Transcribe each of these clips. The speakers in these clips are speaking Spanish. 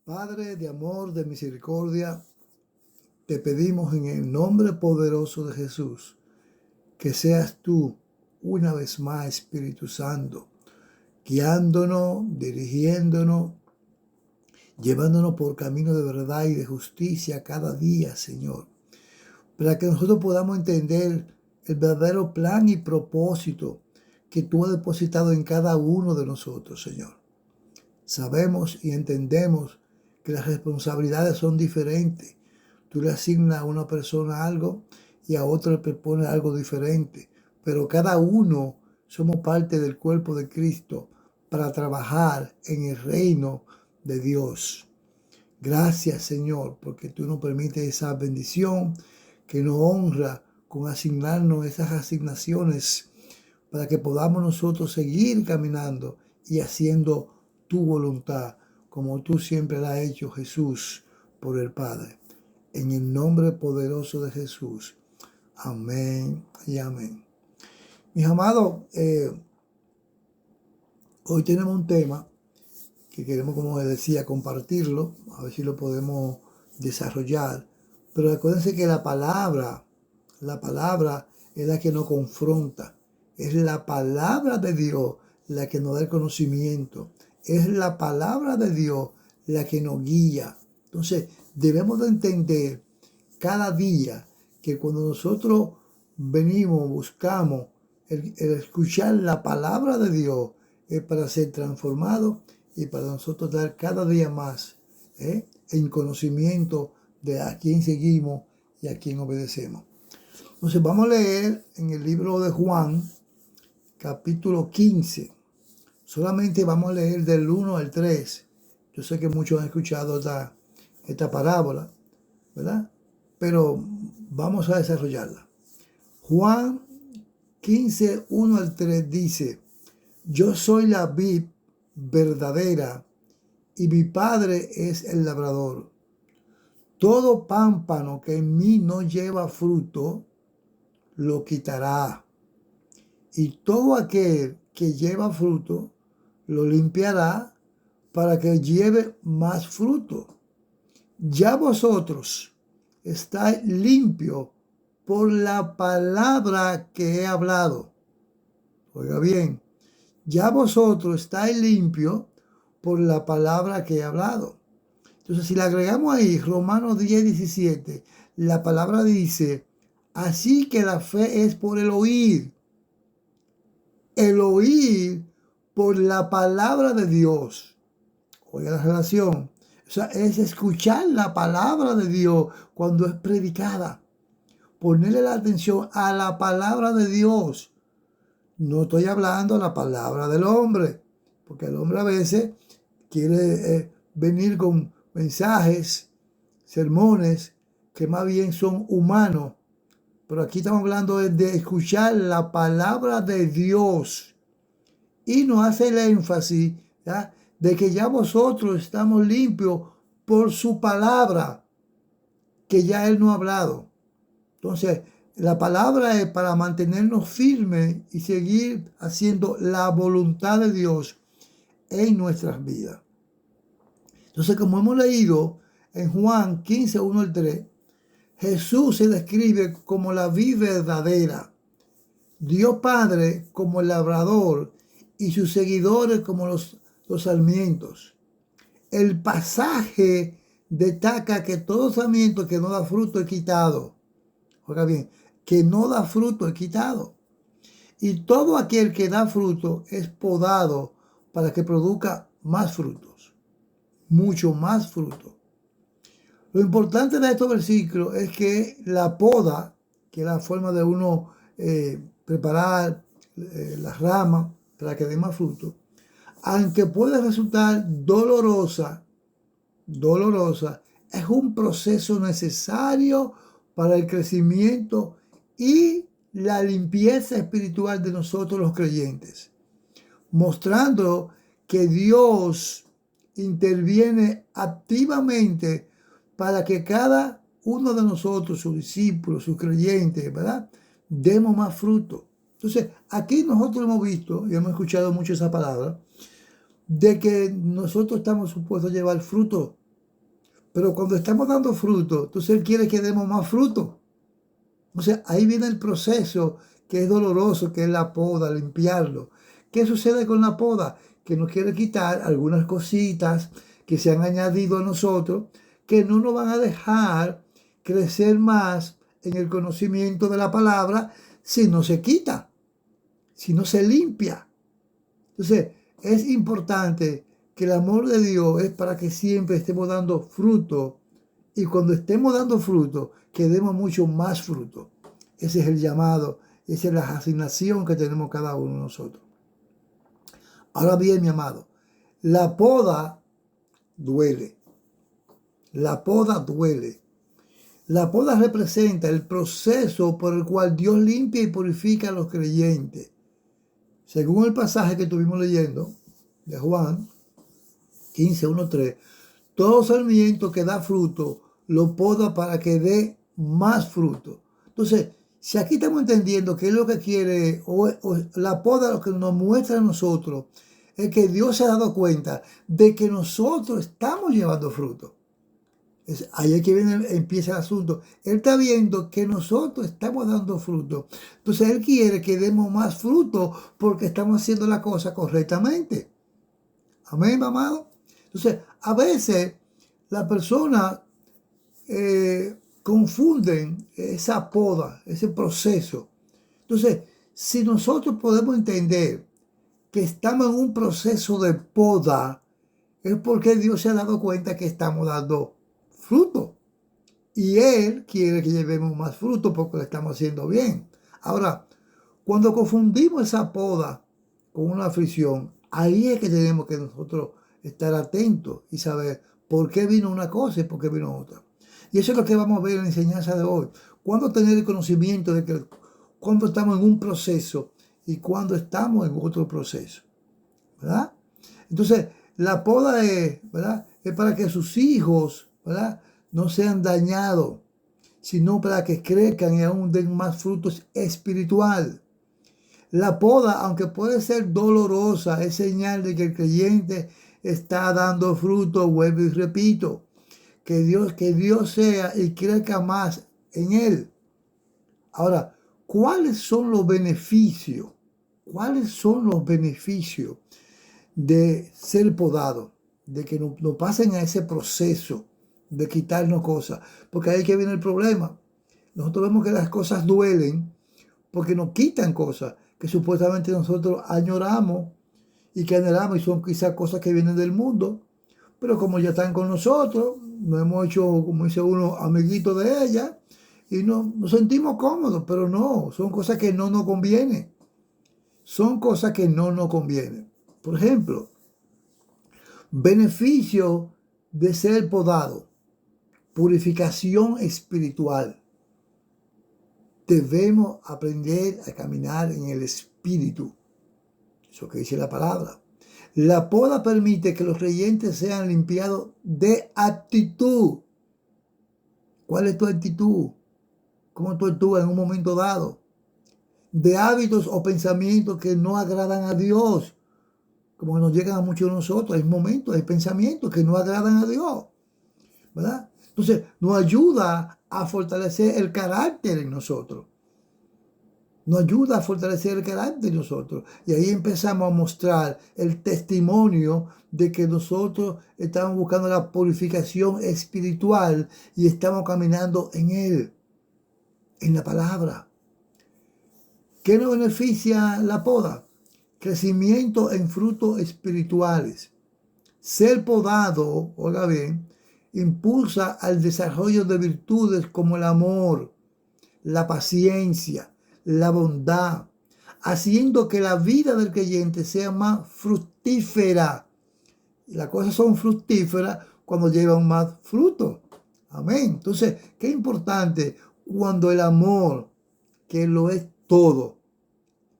Padre de amor, de misericordia, te pedimos en el nombre poderoso de Jesús que seas tú una vez más, Espíritu Santo, guiándonos, dirigiéndonos, llevándonos por camino de verdad y de justicia cada día, Señor, para que nosotros podamos entender el verdadero plan y propósito que tú has depositado en cada uno de nosotros, Señor. Sabemos y entendemos que las responsabilidades son diferentes. Tú le asignas a una persona algo y a otra le propones algo diferente. Pero cada uno somos parte del cuerpo de Cristo para trabajar en el reino de Dios. Gracias, Señor, porque tú nos permites esa bendición que nos honra con asignarnos esas asignaciones para que podamos nosotros seguir caminando y haciendo tu voluntad, como tú siempre la has hecho, Jesús, por el Padre. En el nombre poderoso de Jesús. Amén y amén. Mis amados, hoy tenemos un tema que queremos, como les decía, compartirlo, a ver si lo podemos desarrollar. Pero acuérdense que la palabra es la que nos confronta. Es la palabra de Dios la que nos da el conocimiento. Es la palabra de Dios la que nos guía. Entonces, debemos de entender cada día que cuando nosotros venimos, buscamos el escuchar la palabra de Dios, es para ser transformados y para nosotros dar cada día más en conocimiento de a quién seguimos y a quién obedecemos. Entonces vamos a leer en el libro de Juan, capítulo 15. Solamente vamos a leer del 1 al 3. Yo sé que muchos han escuchado esta parábola, ¿verdad? Pero vamos a desarrollarla. Juan 15, 1 al 3 dice: Yo soy la vid verdadera y mi Padre es el labrador. Todo pámpano que en mí no lleva fruto, lo quitará. Y todo aquel que lleva fruto, lo limpiará para que lleve más fruto. Ya vosotros estáis limpios por la palabra que he hablado. Oiga bien, ya vosotros estáis limpios por la palabra que he hablado. Entonces, si le agregamos ahí Romanos 10, 17, la palabra dice: así que la fe es por el oír por la palabra de Dios. Oiga la relación. O sea, es escuchar la palabra de Dios cuando es predicada. Ponerle la atención a la palabra de Dios. No estoy hablando de la palabra del hombre, porque el hombre a veces quiere venir con mensajes, sermones, que más bien son humanos. Pero aquí estamos hablando de escuchar la palabra de Dios. Y nos hace el énfasis, ¿ya?, de que ya vosotros estamos limpios por su palabra, que ya Él nos ha hablado. Entonces, la palabra es para mantenernos firmes y seguir haciendo la voluntad de Dios en nuestras vidas. Entonces, como hemos leído en Juan 15, 1 al 3, Jesús se describe como la vid verdadera, Dios Padre como el labrador y sus seguidores como los sarmientos. El pasaje destaca que todo sarmiento que no da fruto es quitado. Oiga bien, que no da fruto es quitado. Y todo aquel que da fruto es podado para que produzca más frutos, mucho más fruto. Lo importante de estos versículos es que la poda, que es la forma de uno preparar las ramas para que dé más fruto, aunque puede resultar dolorosa, es un proceso necesario para el crecimiento y la limpieza espiritual de nosotros los creyentes, mostrando que Dios interviene activamente para que cada uno de nosotros, sus discípulos, sus creyentes, ¿verdad?, demos más fruto. Entonces, aquí nosotros hemos visto y hemos escuchado mucho esa palabra, de que nosotros estamos supuestos a llevar fruto Pero cuando estamos dando fruto, entonces Él quiere que demos más fruto. O sea, ahí viene el proceso que es doloroso, que es la poda, limpiarlo. ¿Qué sucede con la poda? Que nos quiere quitar algunas cositas que se han añadido a nosotros, que no nos van a dejar crecer más en el conocimiento de la palabra si no se quita, si no se limpia. Entonces, es importante que el amor de Dios es para que siempre estemos dando fruto, y cuando estemos dando fruto, que demos mucho más fruto. Ese es el llamado, esa es la asignación que tenemos cada uno de nosotros. Ahora bien, mi amado, la poda duele. La poda duele. La poda representa el proceso por el cual Dios limpia y purifica a los creyentes. Según el pasaje que estuvimos leyendo de Juan 15:1-3, todo sarmiento que da fruto lo poda para que dé más fruto. Entonces, si aquí estamos entendiendo que es lo que quiere, o la poda lo que nos muestra a nosotros, es que Dios se ha dado cuenta de que nosotros estamos llevando fruto. Ahí es que empieza el asunto. Él está viendo que nosotros estamos dando fruto. Entonces Él quiere que demos más fruto porque estamos haciendo la cosa correctamente. Amén, amado. Entonces, a veces las personas confunden esa poda, ese proceso. Entonces, si nosotros podemos entender que estamos en un proceso de poda, es porque Dios se ha dado cuenta que estamos dando fruto. Y Él quiere que llevemos más fruto porque lo estamos haciendo bien. Ahora, cuando confundimos esa poda con una aflicción, ahí es que tenemos que nosotros estar atentos y saber por qué vino una cosa y por qué vino otra. Y eso es lo que vamos a ver en la enseñanza de hoy. Cuándo tener el conocimiento de que cuando estamos en un proceso y cuando estamos en otro proceso, ¿verdad? Entonces, la poda es, ¿verdad?, es para que sus hijos, ¿verdad?, no sean dañados, sino para que crezcan y aún den más frutos espiritual. La poda, aunque puede ser dolorosa, es señal de que el creyente está dando fruto. Vuelvo y repito, que Dios sea y crezca más en él. Ahora, ¿cuáles son los beneficios? ¿Cuáles son los beneficios de ser podado? De que no pasen a ese proceso de quitarnos cosas. Porque ahí que viene el problema. Nosotros vemos que las cosas duelen porque nos quitan cosas que supuestamente nosotros añoramos y que anhelamos, y son quizás cosas que vienen del mundo, pero como ya están con nosotros, nos hemos hecho, como dice uno, amiguitos de ellas, y nos sentimos cómodos, pero no, son cosas que no nos convienen. Son cosas que no nos convienen. Por ejemplo, beneficio de ser podado, purificación espiritual. Debemos aprender a caminar en el espíritu. Eso que dice la palabra. La poda permite que los creyentes sean limpiados de actitud. ¿Cuál es tu actitud? ¿Cómo tú actúas en un momento dado? De hábitos o pensamientos que no agradan a Dios. Como nos llegan a muchos de nosotros, hay momentos, hay pensamientos que no agradan a Dios, ¿verdad? Entonces, nos ayuda a fortalecer el carácter en nosotros. Nos ayuda a fortalecer el carácter en nosotros. Y ahí empezamos a mostrar el testimonio de que nosotros estamos buscando la purificación espiritual y estamos caminando en Él, en la palabra. ¿Qué nos beneficia la poda? Crecimiento en frutos espirituales. Ser podado, oiga bien, impulsa al desarrollo de virtudes como el amor, la paciencia, la bondad, haciendo que la vida del creyente sea más fructífera. Y las cosas son fructíferas cuando llevan más fruto. Amén. Entonces, qué importante cuando el amor, que lo es todo,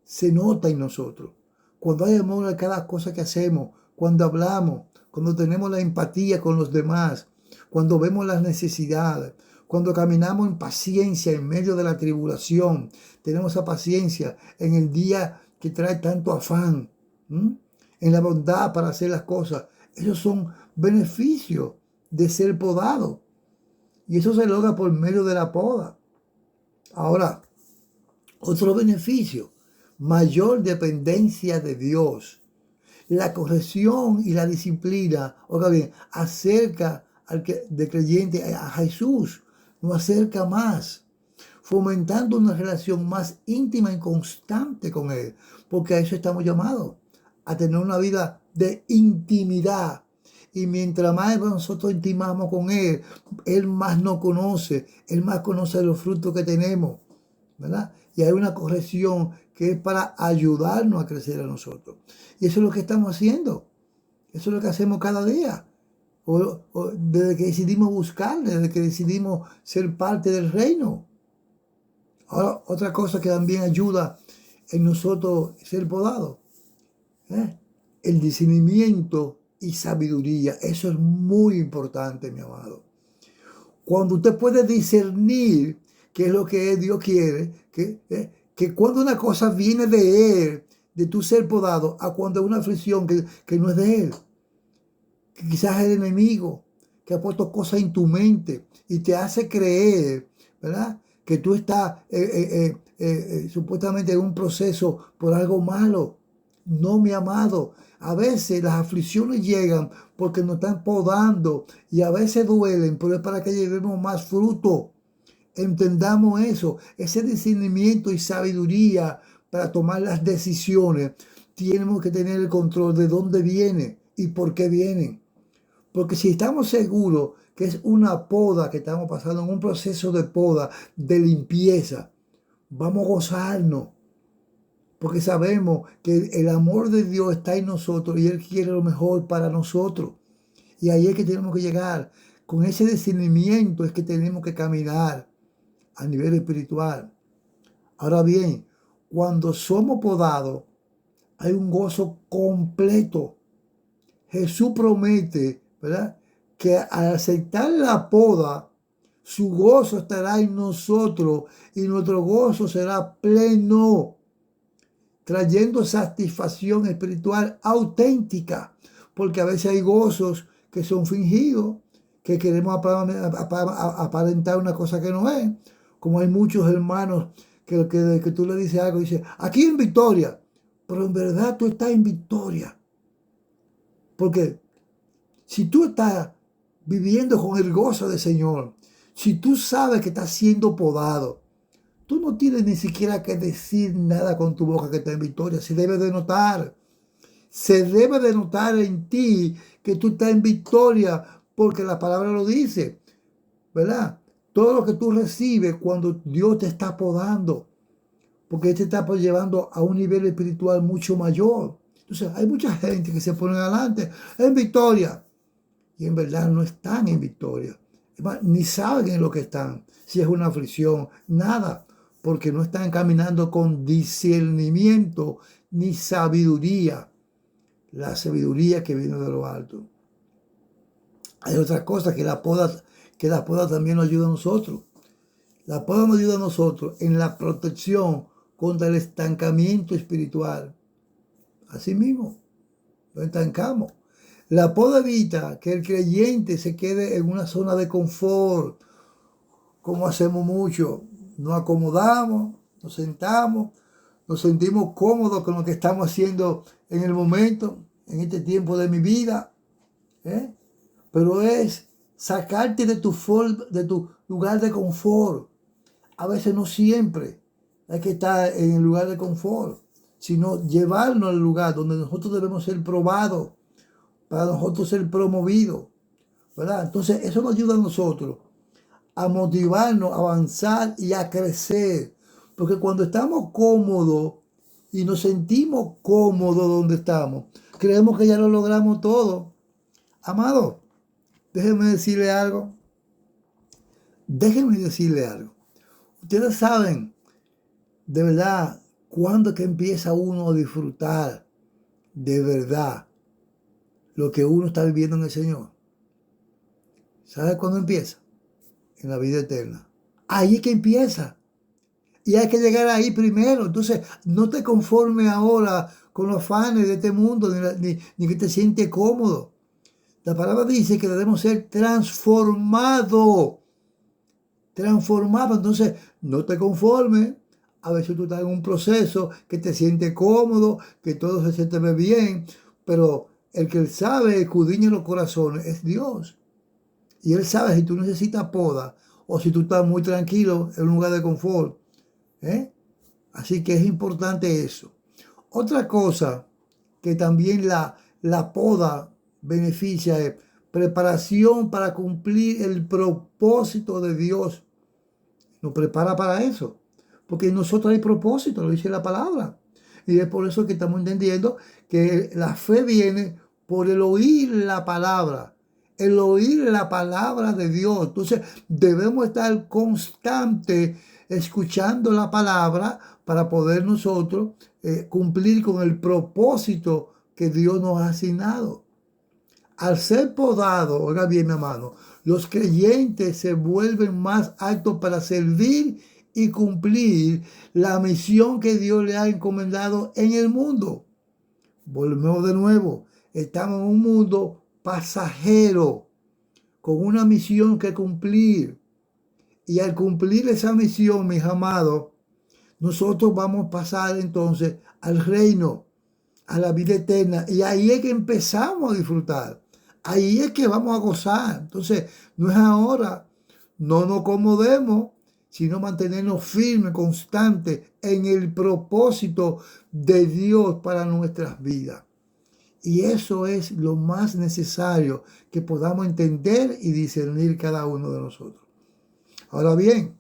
se nota en nosotros. Cuando hay amor a cada cosa que hacemos, cuando hablamos, cuando tenemos la empatía con los demás, cuando vemos las necesidades, cuando caminamos en paciencia en medio de la tribulación, tenemos esa paciencia en el día que trae tanto afán, en la bondad para hacer las cosas. Esos son beneficios de ser podado. Y eso se logra por medio de la poda. Ahora, otro beneficio, mayor dependencia de Dios. La corrección y la disciplina, oiga bien, acerca de creyente a Jesús, nos acerca más, fomentando una relación más íntima y constante con Él, porque a eso estamos llamados, a tener una vida de intimidad. Y mientras más nosotros intimamos con Él, Él más nos conoce, Él más conoce los frutos que tenemos, ¿verdad? Y hay una corrección que es para ayudarnos a crecer a nosotros. Y eso es lo que estamos haciendo. Eso es lo que hacemos cada día. O desde que decidimos buscar, desde que decidimos ser parte del reino. Ahora, otra cosa que también ayuda en nosotros ser podados, ¿eh? El discernimiento y sabiduría. Eso es muy importante, mi amado. Cuando usted puede discernir qué es lo que Dios quiere, que cuando una cosa viene de Él, de tu ser podado, a cuando es una aflicción que no es de Él, que quizás es el enemigo, que ha puesto cosas en tu mente y te hace creer, ¿verdad? Que tú estás supuestamente en un proceso por algo malo. No, mi amado. A veces las aflicciones llegan porque nos están podando y a veces duelen, pero es para que llevemos más fruto. Entendamos eso, ese discernimiento y sabiduría para tomar las decisiones. Tenemos que tener el control de dónde viene y por qué vienen. Porque si estamos seguros que es una poda, que estamos pasando en un proceso de poda, de limpieza, vamos a gozarnos. Porque sabemos que el amor de Dios está en nosotros y Él quiere lo mejor para nosotros. Y ahí es que tenemos que llegar. Con ese discernimiento es que tenemos que caminar a nivel espiritual. Ahora bien, cuando somos podados, hay un gozo completo. Jesús promete, ¿verdad?, que al aceptar la poda, su gozo estará en nosotros y nuestro gozo será pleno, trayendo satisfacción espiritual auténtica, porque a veces hay gozos que son fingidos, que queremos aparentar una cosa que no es, como hay muchos hermanos que tú le dices algo y dices, aquí en victoria, pero en verdad tú estás en victoria, porque si tú estás viviendo con el gozo del Señor, si tú sabes que estás siendo podado, tú no tienes ni siquiera que decir nada con tu boca que está en victoria. Se debe de notar. Se debe de notar en ti que tú estás en victoria porque la palabra lo dice, ¿verdad? Todo lo que tú recibes cuando Dios te está podando, porque Él te está llevando a un nivel espiritual mucho mayor. Entonces, hay mucha gente que se pone adelante en victoria y en verdad no están en victoria. Ni saben en lo que están, si es una aflicción, nada, porque no están caminando con discernimiento ni sabiduría, la sabiduría que viene de lo alto. Hay otras cosas que la poda también nos ayuda a nosotros. La poda nos ayuda a nosotros en la protección contra el estancamiento espiritual. Así mismo, lo estancamos. La poda evita que el creyente se quede en una zona de confort, como hacemos mucho. Nos acomodamos, nos sentamos, nos sentimos cómodos con lo que estamos haciendo en el momento, en este tiempo de mi vida. Pero es sacarte de tu lugar de confort. A veces no siempre hay que estar en el lugar de confort, sino llevarnos al lugar donde nosotros debemos ser probados, para nosotros ser promovidos, ¿verdad? Entonces eso nos ayuda a nosotros a motivarnos, a avanzar y a crecer. Porque cuando estamos cómodos y nos sentimos cómodos donde estamos, creemos que ya lo logramos todo. Amado, déjenme decirle algo. Déjenme decirle algo. Ustedes saben, de verdad, cuándo es que empieza uno a disfrutar de verdad lo que uno está viviendo en el Señor. ¿Sabe cuándo empieza? En la vida eterna. Ahí es que empieza. Y hay que llegar ahí primero. Entonces, no te conformes ahora con los afanes de este mundo, ni que te sientes cómodo. La palabra dice que debemos ser transformados. Transformados. Entonces, no te conformes. A veces tú estás en un proceso que te sientes cómodo, que todo se siente bien, pero el que sabe escudriña los corazones es Dios. Y Él sabe si tú necesitas poda o si tú estás muy tranquilo en un lugar de confort. ¿eh? Así que es importante eso. Otra cosa que también la poda beneficia es preparación para cumplir el propósito de Dios. Nos prepara para eso. Porque en nosotros hay propósito, lo dice la palabra. Y es por eso que estamos entendiendo que la fe viene por el oír la palabra. El oír la palabra de Dios. Entonces debemos estar constante escuchando la palabra para poder nosotros cumplir con el propósito que Dios nos ha asignado. Al ser podado, oiga bien, mi hermano, los creyentes se vuelven más aptos para servir y cumplir la misión que Dios le ha encomendado en el mundo. Volvemos de nuevo. Estamos en un mundo pasajero, con una misión que cumplir. Y al cumplir esa misión, mis amados, nosotros vamos a pasar entonces al reino, a la vida eterna. Y ahí es que empezamos a disfrutar. Ahí es que vamos a gozar. Entonces, no es ahora. No nos acomodemos, sino mantenernos firmes, constantes en el propósito de Dios para nuestras vidas. Y eso es lo más necesario que podamos entender y discernir cada uno de nosotros. Ahora bien,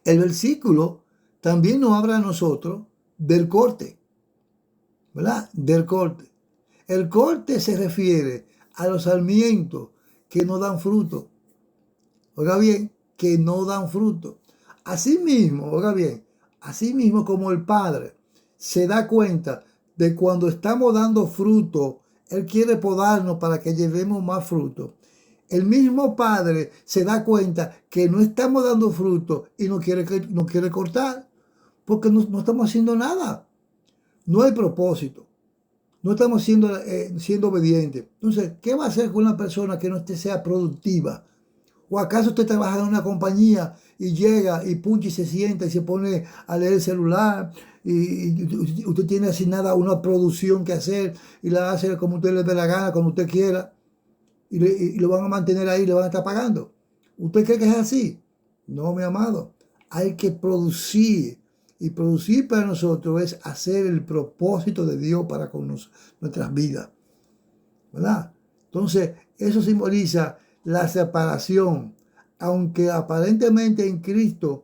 el versículo también nos habla a nosotros del corte, ¿verdad? Del corte. El corte se refiere a los sarmientos que no dan fruto. Oiga bien, que no dan fruto. Asimismo, oiga bien, asimismo como el Padre se da cuenta de cuando estamos dando fruto, Él quiere podarnos para que llevemos más fruto. El mismo Padre se da cuenta que no estamos dando fruto y no quiere cortar, porque no estamos haciendo nada. No hay propósito. No estamos siendo obedientes. Entonces, ¿qué va a hacer con una persona que no sea productiva? ¿O acaso usted trabaja en una compañía y llega y puncha y se sienta y se pone a leer el celular y usted tiene asignada una producción que hacer y la hace como usted le dé la gana, como usted quiera y lo van a mantener ahí, le van a estar pagando? ¿Usted cree que es así? No, mi amado. Hay que producir. Y producir para nosotros es hacer el propósito de Dios para con nuestras vidas. ¿Verdad? Entonces, eso simboliza la separación. Aunque aparentemente en Cristo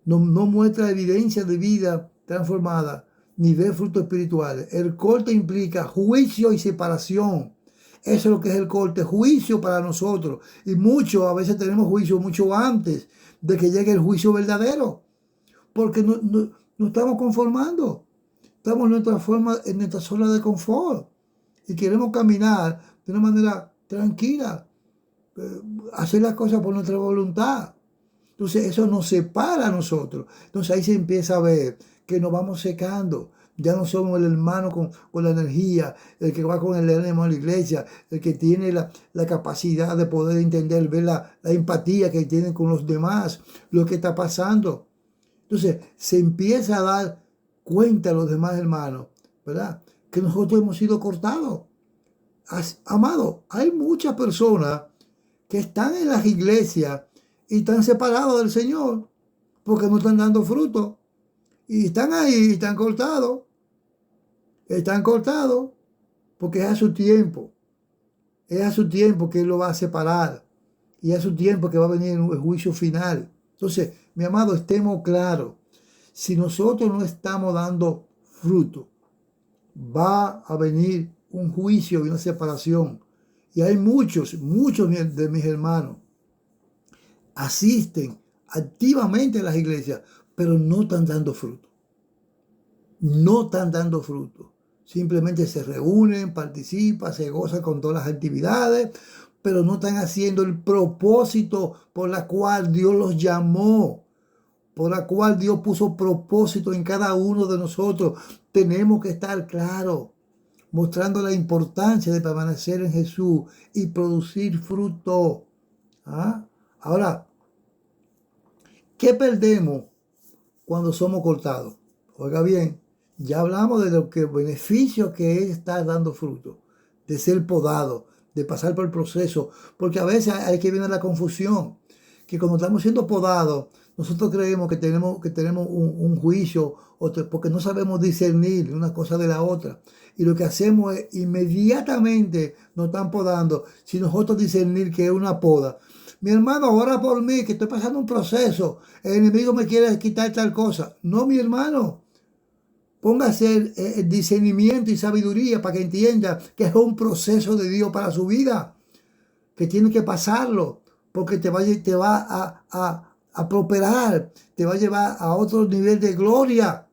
no muestra evidencia de vida transformada ni de frutos espirituales. El corte implica juicio y separación. Eso es lo que es el corte, juicio para nosotros. Y a veces tenemos juicio mucho antes de que llegue el juicio verdadero. Porque no estamos conformando. Estamos en nuestra zona de confort. Y queremos caminar de una manera tranquila. Hacer las cosas por nuestra voluntad. Entonces eso nos separa a nosotros. Entonces ahí se empieza a ver que nos vamos secando. Ya no somos el hermano con la energía, el que va con el ánimo a la iglesia, el que tiene la capacidad de poder entender, ver la empatía que tienen con los demás, lo que está pasando. Entonces se empieza a dar cuenta a los demás hermanos, ¿verdad? Que nosotros hemos sido cortados. Amado, hay muchas personas que están en las iglesias y están separados del Señor porque no están dando fruto. Y están ahí y están cortados. Están cortados porque es a su tiempo. Es a su tiempo que Él lo va a separar. Y es a su tiempo que va a venir el juicio final. Entonces, mi amado, estemos claros. Si nosotros no estamos dando fruto, va a venir un juicio y una separación. Y hay muchos de mis hermanos asisten activamente a las iglesias, pero no están dando fruto. No están dando fruto. Simplemente se reúnen, participan, se gozan con todas las actividades, pero no están haciendo el propósito por la cual Dios los llamó, por la cual Dios puso propósito en cada uno de nosotros. Tenemos que estar claros. mostrando la importancia de permanecer en Jesús y producir fruto. ¿Ah? Ahora, ¿qué perdemos cuando somos cortados? Oiga bien, ya hablamos de los beneficios que es estar dando fruto, de ser podado, de pasar por el proceso, porque a veces hay que viene la confusión, que cuando estamos siendo podados, nosotros creemos que tenemos un juicio, porque no sabemos discernir una cosa de la otra. Y lo que hacemos es inmediatamente nos están podando, si nosotros discernir que es una poda. Mi hermano, ora por mí, que estoy pasando un proceso. El enemigo me quiere quitar tal cosa. No, mi hermano. Póngase el discernimiento y sabiduría para que entienda que es un proceso de Dios para su vida, que tiene que pasarlo, porque te va a prosperar, te va a llevar a otro nivel de gloria,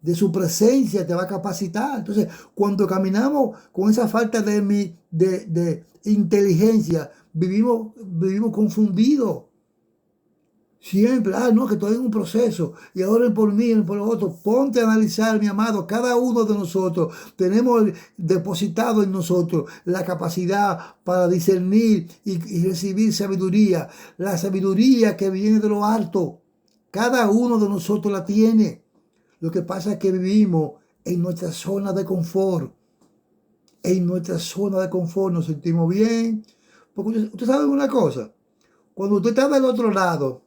de su presencia, te va a capacitar. Entonces, cuando caminamos con esa falta de inteligencia, vivimos confundidos. Siempre, no, que estoy en un proceso y oren por mí, oren por los otros. Ponte a analizar, mi amado, cada uno de nosotros tenemos depositado en nosotros la capacidad para discernir y recibir sabiduría. La sabiduría que viene de lo alto. Cada uno de nosotros la tiene. Lo que pasa es que vivimos en nuestra zona de confort. En nuestra zona de confort nos sentimos bien. Porque usted sabe una cosa, cuando usted está del otro lado,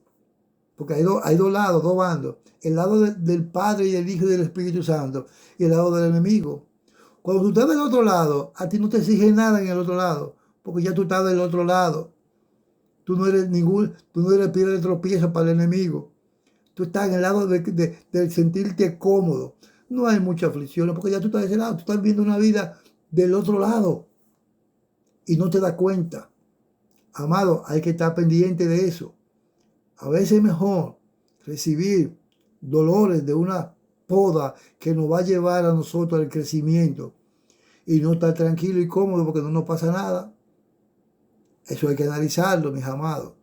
porque hay dos lados, dos bandos. El lado del Padre y del Hijo y del Espíritu Santo. Y el lado del enemigo. Cuando tú estás del otro lado, a ti no te exige nada en el otro lado. Porque ya tú estás del otro lado. Tú no eres piedra de tropiezo para el enemigo. Tú estás en el lado del sentirte cómodo. No hay mucha aflicción, porque ya tú estás de ese lado. Tú estás viviendo una vida del otro lado. Y no te das cuenta. Amado, hay que estar pendiente de eso. A veces es mejor recibir dolores de una poda que nos va a llevar a nosotros al crecimiento y no estar tranquilo y cómodo porque no nos pasa nada. Eso hay que analizarlo, mis amados.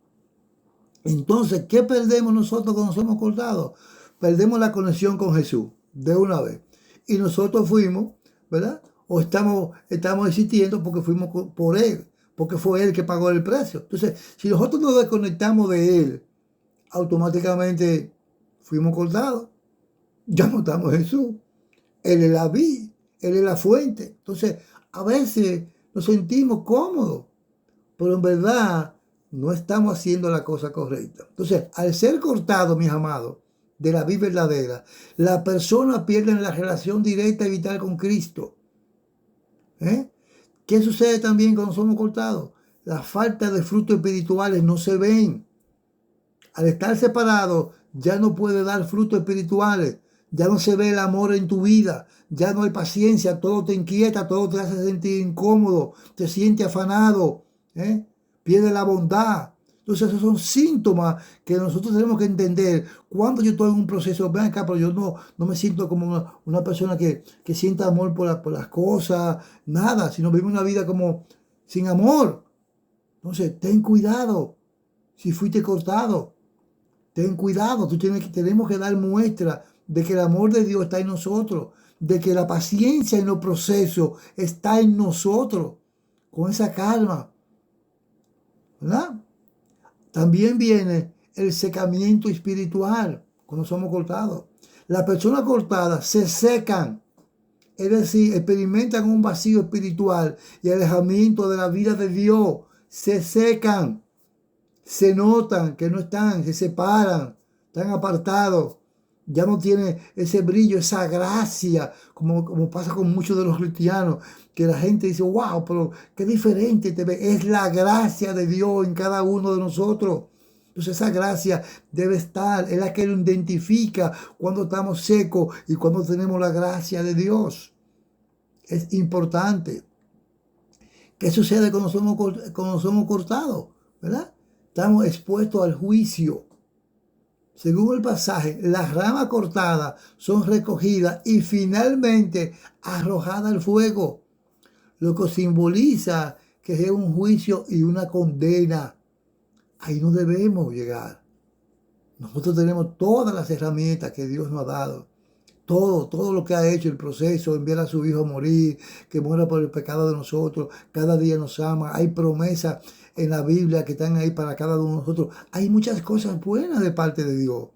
Entonces, ¿qué perdemos nosotros cuando somos cortados? Perdemos la conexión con Jesús de una vez. Y nosotros fuimos, ¿verdad? O estamos existiendo porque fuimos por Él, porque fue Él que pagó el precio. Entonces, si nosotros nos desconectamos de Él, automáticamente fuimos cortados. Ya no estamos en Jesús. Él es la vid, Él es la fuente. Entonces, a veces nos sentimos cómodos, pero en verdad no estamos haciendo la cosa correcta. Entonces, al ser cortado, mis amados, de la vida verdadera, la persona pierde la relación directa y vital con Cristo. ¿Qué sucede también cuando somos cortados? La falta de frutos espirituales no se ven. Al estar separado, ya no puede dar frutos espirituales. Ya no se ve el amor en tu vida. Ya no hay paciencia. Todo te inquieta, todo te hace sentir incómodo. Te sientes afanado. Pierde la bondad. Entonces, esos son síntomas que nosotros tenemos que entender. Cuando yo estoy en un proceso, ven acá, pero yo no me siento como una persona que sienta amor por las cosas, nada, sino vive una vida como sin amor. Entonces, ten cuidado si fuiste cortado. Ten cuidado, tenemos que dar muestra de que el amor de Dios está en nosotros, de que la paciencia en los procesos está en nosotros, con esa calma, ¿verdad? También viene el secamiento espiritual cuando somos cortados. Las personas cortadas se secan, es decir, experimentan un vacío espiritual y alejamiento de la vida de Dios. Se secan. Se notan que no están, se separan, están apartados, ya no tiene ese brillo, esa gracia, como pasa con muchos de los cristianos, que la gente dice, wow, pero qué diferente te ve. Es la gracia de Dios en cada uno de nosotros. Entonces esa gracia debe estar, es la que lo identifica cuando estamos secos y cuando tenemos la gracia de Dios. Es importante. ¿Qué sucede cuando somos cortados? ¿Verdad? Estamos expuestos al juicio. Según el pasaje, las ramas cortadas son recogidas y finalmente arrojadas al fuego, lo que simboliza que es un juicio y una condena. Ahí no debemos llegar. Nosotros tenemos todas las herramientas que Dios nos ha dado todo lo que ha hecho, el proceso, enviar a su Hijo a morir, que muera por el pecado de nosotros, cada día nos ama. Hay promesas en la Biblia que están ahí para cada uno de nosotros. Hay muchas cosas buenas de parte de Dios,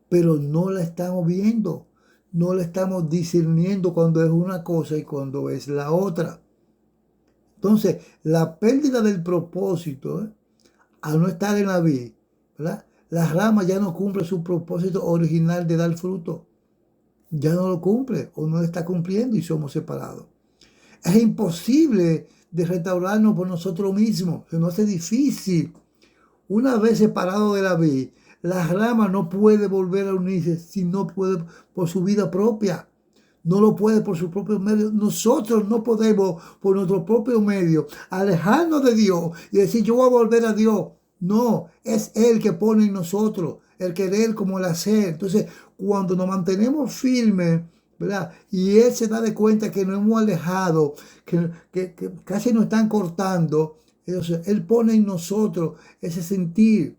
pero no la estamos viendo, no la estamos discerniendo cuando es una cosa y cuando es la otra. Entonces, la pérdida del propósito, al no estar en la vid, ¿verdad? La rama ya no cumple su propósito original de dar fruto. Ya no lo cumple o no lo está cumpliendo y somos separados. Es imposible de restaurarnos por nosotros mismos. Se nos hace difícil. Una vez separado de la vid, la rama no puede volver a unirse si no puede por su vida propia. No lo puede por su propio medio. Nosotros no podemos por nuestro propio medio alejarnos de Dios y decir yo voy a volver a Dios. No, es Él que pone en nosotros el querer como el hacer. Entonces, cuando nos mantenemos firmes, ¿verdad? Y Él se da de cuenta que nos hemos alejado, que casi nos están cortando. Entonces, Él pone en nosotros ese sentir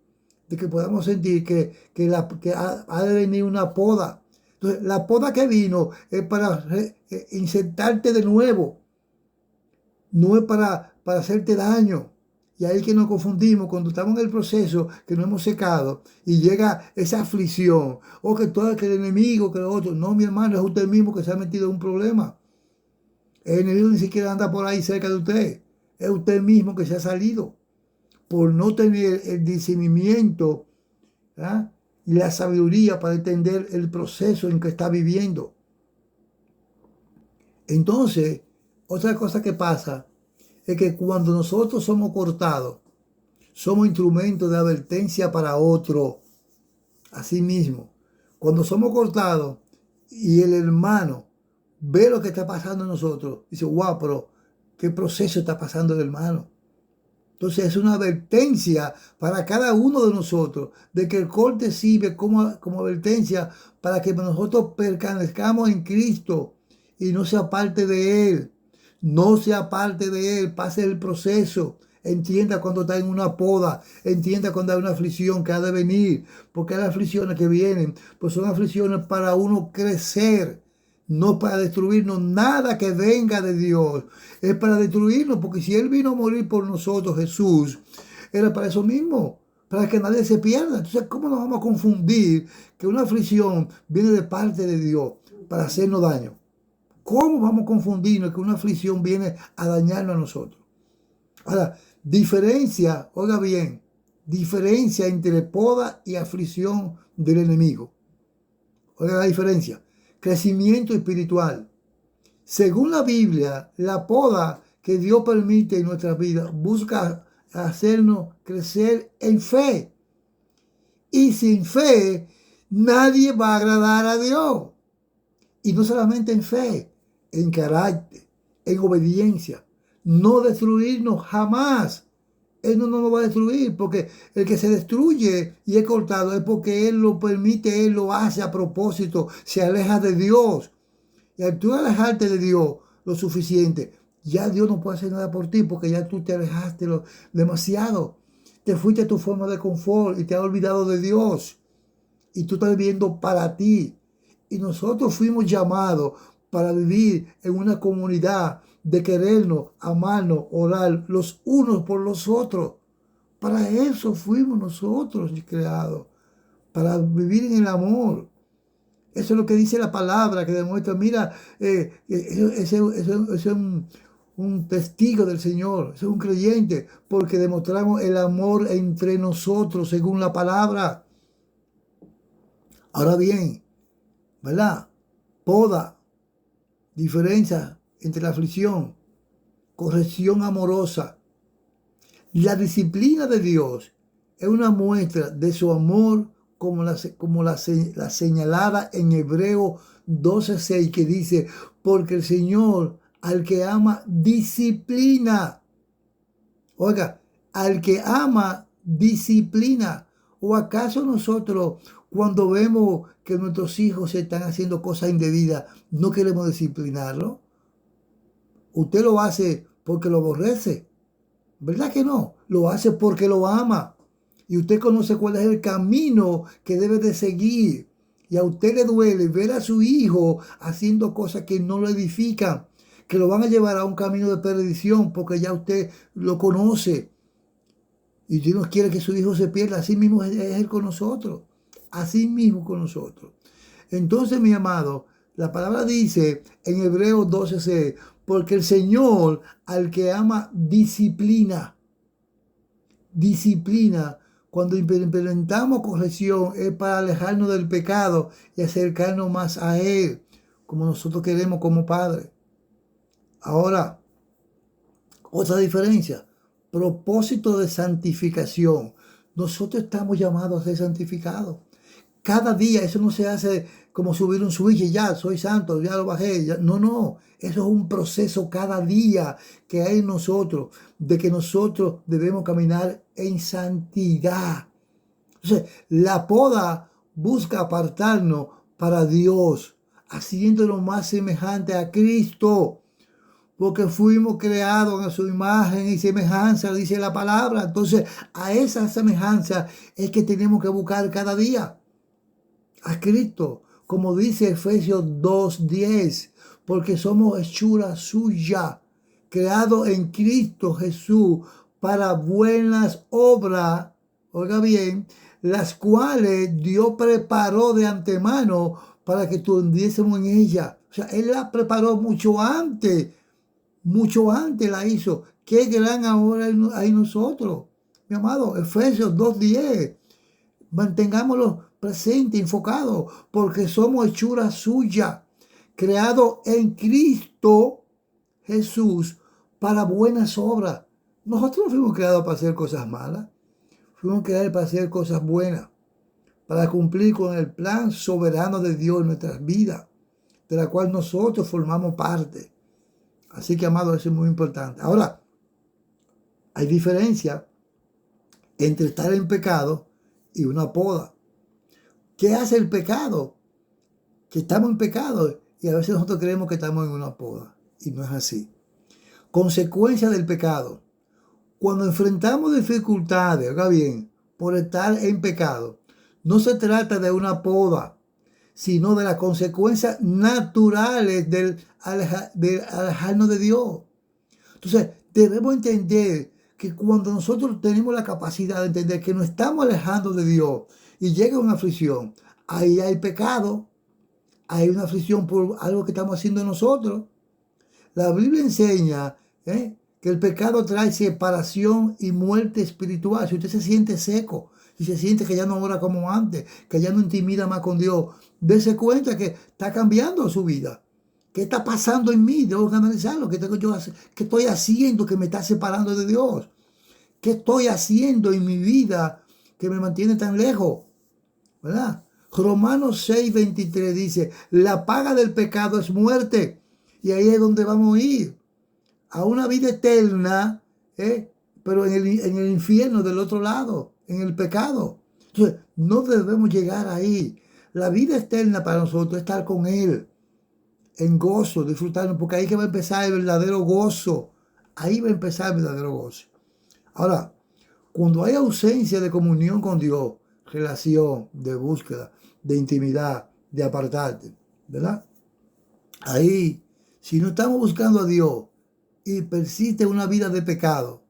de que podamos sentir que ha de venir una poda. Entonces, la poda que vino es para insertarte de nuevo, no es para hacerte daño. Y ahí que nos confundimos cuando estamos en el proceso, que nos hemos secado y llega esa aflicción, o que todo que el enemigo, que lo otro. No, mi hermano, es usted mismo que se ha metido en un problema. El enemigo ni siquiera anda por ahí cerca de usted. Es usted mismo que se ha salido por no tener el discernimiento, ¿ah? Y la sabiduría para entender el proceso en que está viviendo. Entonces, otra cosa que pasa es que cuando nosotros somos cortados, somos instrumentos de advertencia para otro. Así mismo, cuando somos cortados y el hermano ve lo que está pasando en nosotros, dice, wow, pero ¿qué proceso está pasando el hermano? Entonces es una advertencia para cada uno de nosotros de que el corte sirve como advertencia para que nosotros permanezcamos en Cristo y no sea parte de Él. No sea parte de Él, pase el proceso. Entienda cuando está en una poda, entienda cuando hay una aflicción que ha de venir, porque hay aflicciones que vienen, pues son aflicciones para uno crecer, no para destruirnos. Nada que venga de Dios es para destruirnos, porque si Él vino a morir por nosotros, Jesús, era para eso mismo, para que nadie se pierda. Entonces, ¿cómo nos vamos a confundir que una aflicción viene de parte de Dios para hacernos daño? ¿Cómo vamos a confundirnos que una aflicción viene a dañarnos a nosotros? Ahora, diferencia, oiga bien, diferencia entre poda y aflicción del enemigo. Oiga la diferencia. Crecimiento espiritual. Según la Biblia, la poda que Dios permite en nuestras vidas busca hacernos crecer en fe. Y sin fe, nadie va a agradar a Dios. Y no solamente en fe, en carácter, en obediencia. No destruirnos jamás. Él no nos va a destruir, porque el que se destruye y es cortado es porque Él lo permite, Él lo hace a propósito, se aleja de Dios. Y al tú alejarte de Dios lo suficiente, ya Dios no puede hacer nada por ti, porque ya tú te alejaste demasiado. Te fuiste a tu forma de confort y te has olvidado de Dios. Y tú estás viviendo para ti. Y nosotros fuimos llamados para vivir en una comunidad de querernos, amarnos, orar los unos por los otros. Para eso fuimos nosotros creados, para vivir en el amor. Eso es lo que dice la palabra, que demuestra, mira, ese es un testigo del Señor, es un creyente, porque demostramos el amor entre nosotros según la palabra. Ahora bien, ¿verdad? Poda, diferencia entre la aflicción, corrección amorosa. La disciplina de Dios es una muestra de su amor como la señalada en Hebreo 12:6, que dice, porque el Señor al que ama disciplina. Oiga, al que ama disciplina. ¿O acaso nosotros, cuando vemos que nuestros hijos están haciendo cosas indebidas, no queremos disciplinarlo? Usted lo hace porque lo aborrece. ¿Verdad que no? Lo hace porque lo ama. Y usted conoce cuál es el camino que debe de seguir. Y a usted le duele ver a su hijo haciendo cosas que no lo edifican, que lo van a llevar a un camino de perdición, porque ya usted lo conoce. Y Dios no quiere que su hijo se pierda. Así mismo es Él con nosotros. Así mismo con nosotros. Entonces, mi amado, la palabra dice en Hebreos 12:6, porque el Señor al que ama disciplina. Disciplina. Cuando implementamos corrección es para alejarnos del pecado y acercarnos más a Él, como nosotros queremos como Padre. Ahora, otra diferencia, propósito de santificación. Nosotros estamos llamados a ser santificados. Cada día, eso no se hace como subir un switch y ya, soy santo, ya lo bajé. Ya. No, no, eso es un proceso cada día que hay en nosotros, de que nosotros debemos caminar en santidad. Entonces, la poda busca apartarnos para Dios, haciéndonos más semejante a Cristo, porque fuimos creados a su imagen y semejanza, dice la palabra. Entonces, a esa semejanza es que tenemos que buscar cada día a Cristo, como dice Efesios 2:10, porque somos hechura suya, creado en Cristo Jesús para buenas obras, oiga bien, las cuales Dios preparó de antemano para que anduviésemos en ella. O sea, Él la preparó mucho antes la hizo. Qué gran ahora hay nosotros, mi amado. Efesios 2:10. Mantengámoslo presente, enfocado, porque somos hechura suya, creado en Cristo Jesús para buenas obras. Nosotros no fuimos creados para hacer cosas malas, fuimos creados para hacer cosas buenas, para cumplir con el plan soberano de Dios en nuestras vidas, de la cual nosotros formamos parte. Así que, amado, eso es muy importante. Ahora, hay diferencia entre estar en pecado y una poda. ¿Qué hace el pecado? Que estamos en pecado y a veces nosotros creemos que estamos en una poda y no es así. Consecuencia del pecado. Cuando enfrentamos dificultades, oiga bien, por estar en pecado, no se trata de una poda, sino de las consecuencias naturales del alejarnos de Dios. Entonces, debemos entender que cuando nosotros tenemos la capacidad de entender que nos estamos alejando de Dios y llega una aflicción, ahí hay pecado, hay una aflicción por algo que estamos haciendo nosotros. La Biblia enseña que el pecado trae separación y muerte espiritual. Si usted se siente seco, si se siente que ya no ora como antes, que ya no intimida más con Dios, dése cuenta que está cambiando su vida. ¿Qué está pasando en mí? Debo analizarlo. ¿Qué estoy haciendo que me está separando de Dios? ¿Qué estoy haciendo en mi vida que me mantiene tan lejos? ¿Verdad? Romanos 6:23 dice, la paga del pecado es muerte. Y ahí es donde vamos a ir. A una vida eterna, pero en el infierno del otro lado, en el pecado. Entonces, no debemos llegar ahí. La vida eterna para nosotros es estar con Él, en gozo, disfrutarnos, porque ahí que va a empezar el verdadero gozo. Ahí va a empezar el verdadero gozo. Ahora, cuando hay ausencia de comunión con Dios, relación, de búsqueda, de intimidad, de apartarte, ¿verdad? Ahí, si no estamos buscando a Dios y persiste una vida de pecado,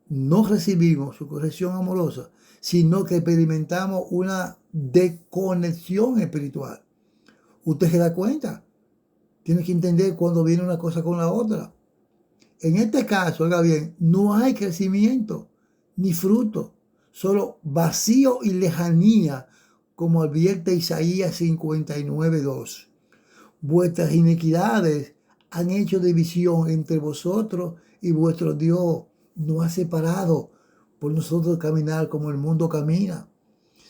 no recibimos su corrección amorosa, sino que experimentamos una desconexión espiritual. ¿Usted se da cuenta? Tiene que entender cuando viene una cosa con la otra. En este caso, oiga bien, no hay crecimiento ni fruto, solo vacío y lejanía, como advierte Isaías 59:2. Vuestras iniquidades han hecho división entre vosotros y vuestro Dios nos ha separado por nosotros caminar como el mundo camina.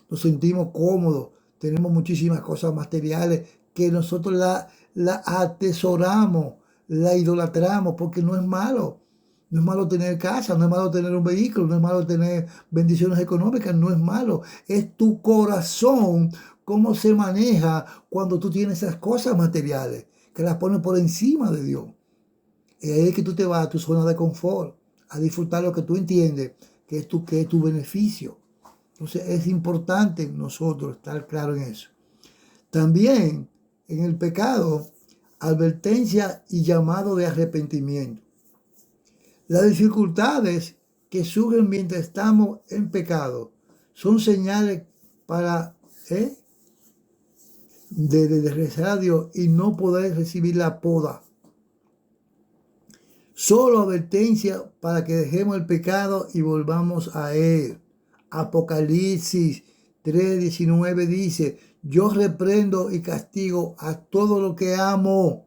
Nos sentimos cómodos, tenemos muchísimas cosas materiales que nosotros la atesoramos, la idolatramos, porque no es malo. No es malo tener casa, no es malo tener un vehículo, no es malo tener bendiciones económicas, no es malo. Es tu corazón cómo se maneja cuando tú tienes esas cosas materiales, que las pones por encima de Dios. Y ahí es que tú te vas a tu zona de confort, a disfrutar lo que tú entiendes que es tu beneficio. Entonces es importante nosotros estar claros en eso. También en el pecado, advertencia y llamado de arrepentimiento. Las dificultades que surgen mientras estamos en pecado son señales para de rezar a Dios y no poder recibir la poda. Solo advertencia para que dejemos el pecado y volvamos a él. Apocalipsis 3:19 dice: yo reprendo y castigo a todo lo que amo.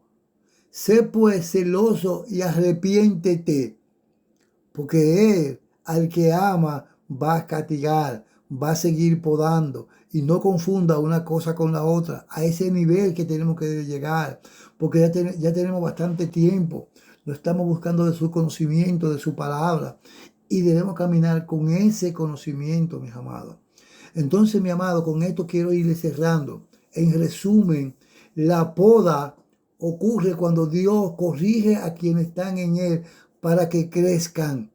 Sé pues celoso y arrepiéntete, porque él al que ama va a castigar, va a seguir podando. Y no confunda una cosa con la otra. A ese nivel que tenemos que llegar, porque ya tenemos bastante tiempo. No estamos buscando de su conocimiento, de su palabra. Y debemos caminar con ese conocimiento, mis amados. Entonces, mi amado, con esto quiero ir cerrando. En resumen, la poda ocurre cuando Dios corrige a quienes están en Él para que crezcan.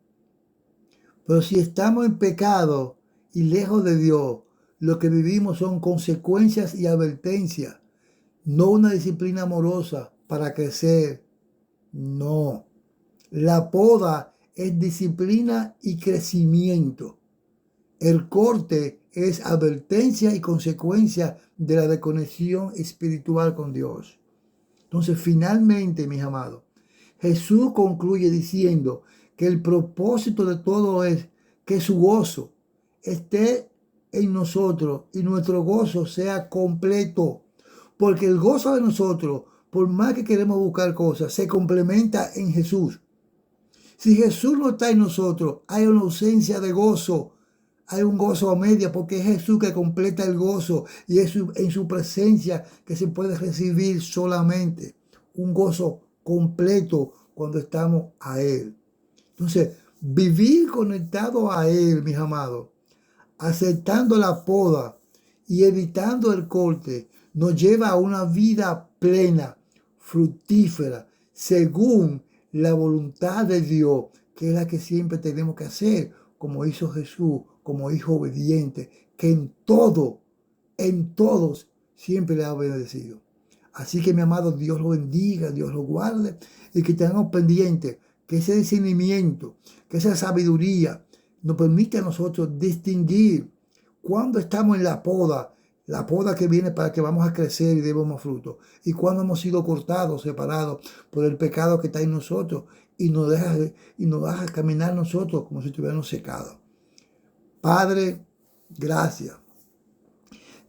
Pero si estamos en pecado y lejos de Dios, lo que vivimos son consecuencias y advertencias, no una disciplina amorosa para crecer. No. La poda es disciplina y crecimiento. El corte es advertencia y consecuencia de la desconexión espiritual con Dios. Entonces, finalmente, mis amados, Jesús concluye diciendo que el propósito de todo es que su gozo esté en nosotros y nuestro gozo sea completo. Porque el gozo de nosotros, por más que queremos buscar cosas, se complementa en Jesús. Si Jesús no está en nosotros, hay una ausencia de gozo. Hay un gozo a media porque es Jesús que completa el gozo y es en su presencia que se puede recibir solamente un gozo completo cuando estamos a Él. Entonces, vivir conectado a Él, mis amados, aceptando la poda y evitando el corte, nos lleva a una vida plena, fructífera, según la voluntad de Dios, que es la que siempre tenemos que hacer, como hizo Jesús, como hijo obediente, que en todos, siempre le ha obedecido. Así que, mi amado, Dios lo bendiga, Dios lo guarde y que tengamos pendiente que ese discernimiento, que esa sabiduría nos permite a nosotros distinguir cuando estamos en la poda que viene para que vamos a crecer y demos fruto, y cuando hemos sido cortados, separados por el pecado que está en nosotros y nos deja caminar nosotros como si estuviéramos secados. Padre, gracias.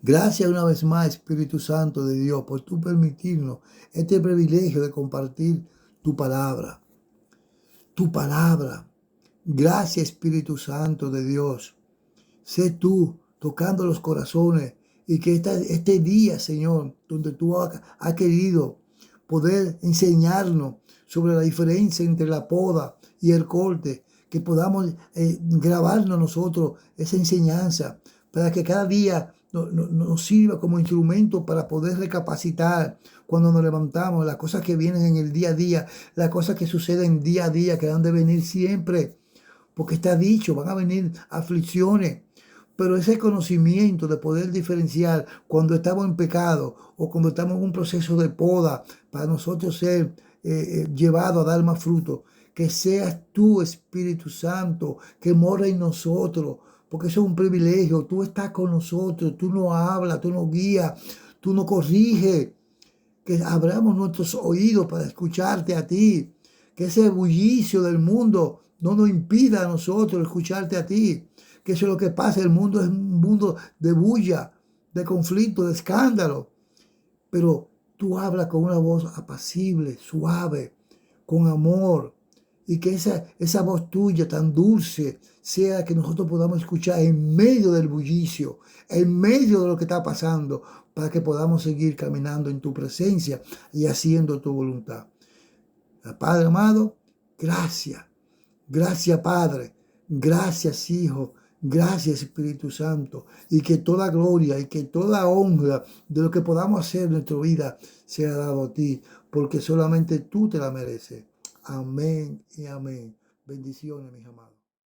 Gracias una vez más, Espíritu Santo de Dios, por tú permitirnos este privilegio de compartir tu palabra. Tu palabra. Gracias, Espíritu Santo de Dios. Sé tú tocando los corazones y que este día, Señor, donde tú has querido poder enseñarnos sobre la diferencia entre la poda y el corte, que podamos grabarnos nosotros esa enseñanza para que cada día nos sirva como instrumento para poder recapacitar cuando nos levantamos, las cosas que vienen en el día a día, las cosas que suceden día a día, que han de venir siempre, porque está dicho, van a venir aflicciones. Pero ese conocimiento de poder diferenciar cuando estamos en pecado o cuando estamos en un proceso de poda para nosotros ser llevados a dar más fruto, que seas tú, Espíritu Santo, que mora en nosotros, porque eso es un privilegio. Tú estás con nosotros, tú nos hablas, tú nos guías, tú nos corriges, que abramos nuestros oídos para escucharte a ti, que ese bullicio del mundo no nos impida a nosotros escucharte a ti, que eso es lo que pasa. El mundo es un mundo de bulla, de conflicto, de escándalo, pero tú hablas con una voz apacible, suave, con amor, y que esa voz tuya tan dulce sea que nosotros podamos escuchar en medio del bullicio, en medio de lo que está pasando, para que podamos seguir caminando en tu presencia y haciendo tu voluntad. Padre amado, gracias. Gracias, Padre. Gracias, Hijo. Gracias, Espíritu Santo. Y que toda gloria y que toda honra de lo que podamos hacer en nuestra vida sea dado a ti, porque solamente tú te la mereces. Amén y amén. Bendiciones, mis amados.